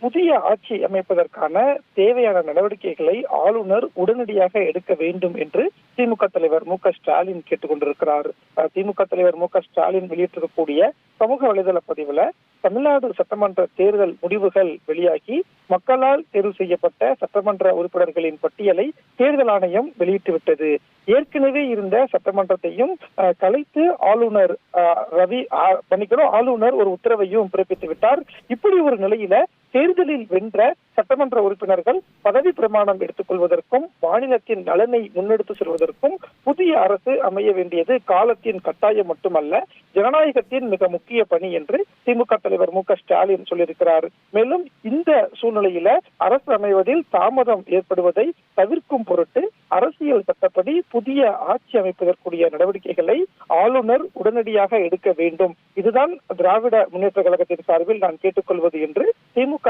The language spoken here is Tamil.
புதிய ஆட்சி அமைப்பதற்கான தேவையான நடவடிக்கைகளை ஆளுநர் உடனடியாக எடுக்க வேண்டும் என்று திமுக தலைவர் மு.க.ஸ்டாலின் கேட்டுக் கொண்டிருக்கிறார். திமுக தலைவர் மு.க.ஸ்டாலின் வெளியிட்டிருக்கக்கூடிய சமூக வலைதள பதிவுல தமிழ்நாடு சட்டமன்ற தேர்தல் முடிவுகள் வெளியாகி மக்களால் தேர்வு செய்யப்பட்ட சட்டமன்ற உறுப்பினர்களின் பட்டியலை தேர்தல் ஆணையம் வெளியிட்டுவிட்டது. ஏற்கனவே இருந்த சட்டமன்றத்தையும் கலைத்து ஆளுநர் ஆளுநர் ஒரு உத்தரவையும் பிறப்பித்து விட்டார். இப்படி ஒரு நிலையில தேர்தலில் வென்ற சட்டமன்ற உறுப்பினர்கள் பதவி பிரமாணம் எடுத்துக் கொள்வதற்கும் மாநிலத்தின் நலனை முன்னெடுத்து செல்வதற்கும் புதிய அரசு அமைய வேண்டியது காலத்தின் கட்டாயம் மட்டுமல்ல, ஜனநாயகத்தின் மிக முக்கிய பணி என்று திமுக தலைவர் மு.க.ஸ்டாலின் சொல்லியிருக்கிறார். மேலும் இந்த சூழ்நிலையில அரசு அமைவதில் தாமதம் ஏற்படுவதை தவிர்க்கும் பொருட்டு அரசியல் சட்டப்படி புதிய ஆட்சி அமைப்பதற்குரிய நடவடிக்கைகளை ஆளுநர் உடனடியாக எடுக்க வேண்டும். இதுதான் திராவிட முன்னேற்ற கழகத்தின் சார்பில் நான் கேட்டுக்கொள்வது என்று திமுக